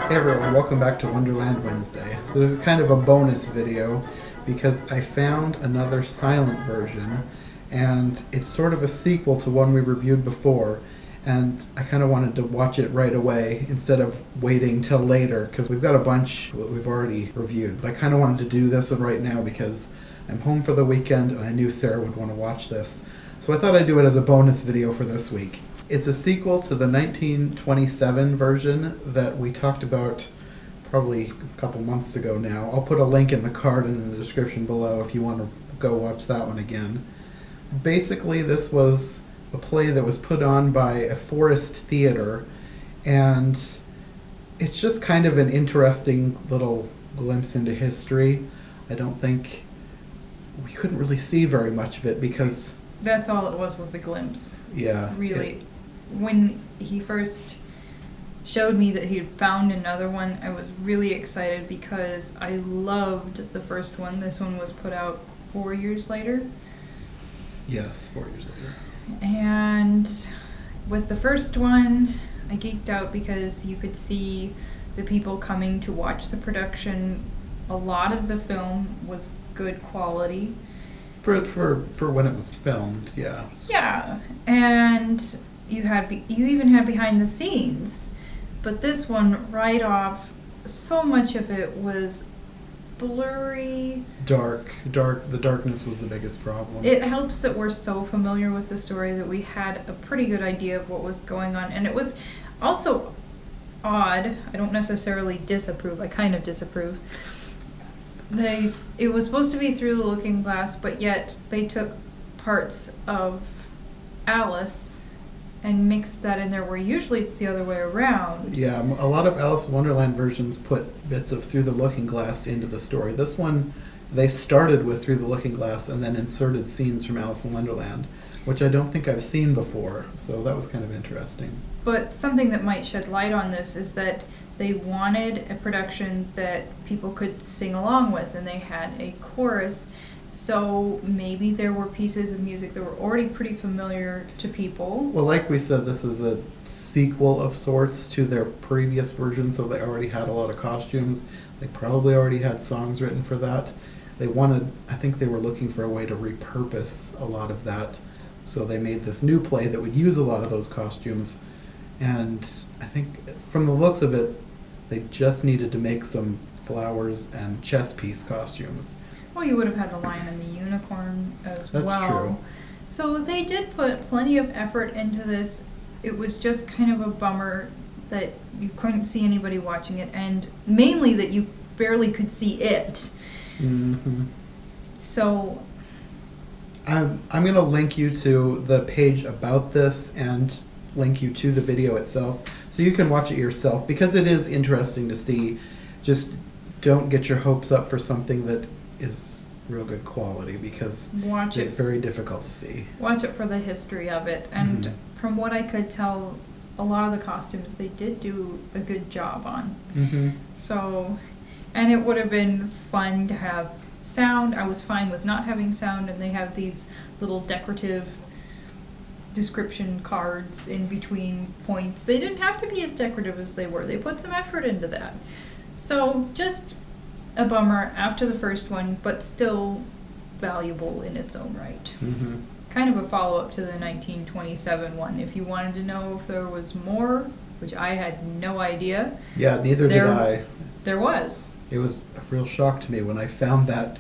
Hey everyone, welcome back to Wonderland Wednesday. This is kind of a bonus video because I found another silent version and it's sort of a sequel to one we reviewed before, and I kind of wanted to watch it right away instead of waiting till later because we've got a bunch that we've already reviewed. But I kind of wanted to do this one right now because I'm home for the weekend and I knew Sarah would want to watch this. So I thought I'd do it as a bonus video for this week. It's a sequel to the 1927 version that we talked about probably a couple months ago now. I'll put a link in the card and in the description below if you want to go watch that one again. Basically, this was a play that was put on by a forest theater, and it's just kind of an interesting little glimpse into history. I don't think we couldn't really see very much of it because... That's all it was a glimpse. Yeah. Really. When he first showed me that he had found another one, I was really excited because I loved the first one. This one was put out 4 years later. Yes, 4 years later. And with the first one, I geeked out because you could see the people coming to watch the production. A lot of the film was good quality. For when it was filmed, yeah. Yeah, and you even had behind the scenes, but this one right off, so much of it was blurry. Dark. The darkness was the biggest problem. It helps that we're so familiar with the story that we had a pretty good idea of what was going on, and it was also odd. I don't necessarily disapprove. I kind of disapprove. It was supposed to be Through the Looking Glass, but yet they took parts of Alice and mixed that in there, where usually it's the other way around. Yeah, a lot of Alice in Wonderland versions put bits of Through the Looking Glass into the story. This one, they started with Through the Looking Glass and then inserted scenes from Alice in Wonderland, which I don't think I've seen before, so that was kind of interesting. But something that might shed light on this is that they wanted a production that people could sing along with, and they had a chorus. So maybe there were pieces of music that were already pretty familiar to people. Well, like we said, this is a sequel of sorts to their previous version, so they already had a lot of costumes. They probably already had songs written for that. I think they were looking for a way to repurpose a lot of that. So they made this new play that would use a lot of those costumes. And I think from the looks of it, they just needed to make some flowers and chess piece costumes. Well, you would have had the lion and the unicorn as well. That's true. So they did put plenty of effort into this. It was just kind of a bummer that you couldn't see anybody watching it, and mainly that you barely could see it. Mm-hmm. So I'm going to link you to the page about this and link you to the video itself so you can watch it yourself, because it is interesting to see. Just don't get your hopes up for something that is real good quality, because it's very difficult to see. Watch it for the history of it, and from what I could tell, a lot of the costumes they did do a good job on. So, and it would have been fun to have sound. I was fine with not having sound, and they have these little decorative description cards in between points. They didn't have to be as decorative as they were. They put some effort into that. So just a bummer after the first one, but still valuable in its own right. Kind of a follow-up to the 1927 one. If you wanted to know if there was more, which I had no idea. Yeah, neither did I. There was. It was a real shock to me when I found that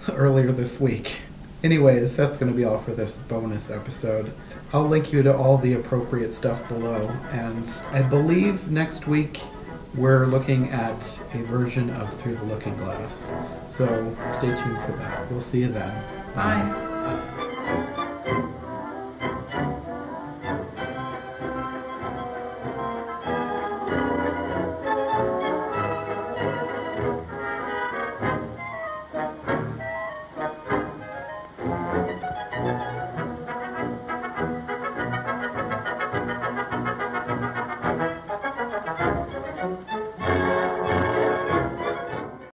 earlier this week. Anyways, that's going to be all for this bonus episode. I'll link you to all the appropriate stuff below, and I believe next week we're looking at a version of Through the Looking Glass. So stay tuned for that. We'll see you then. Bye.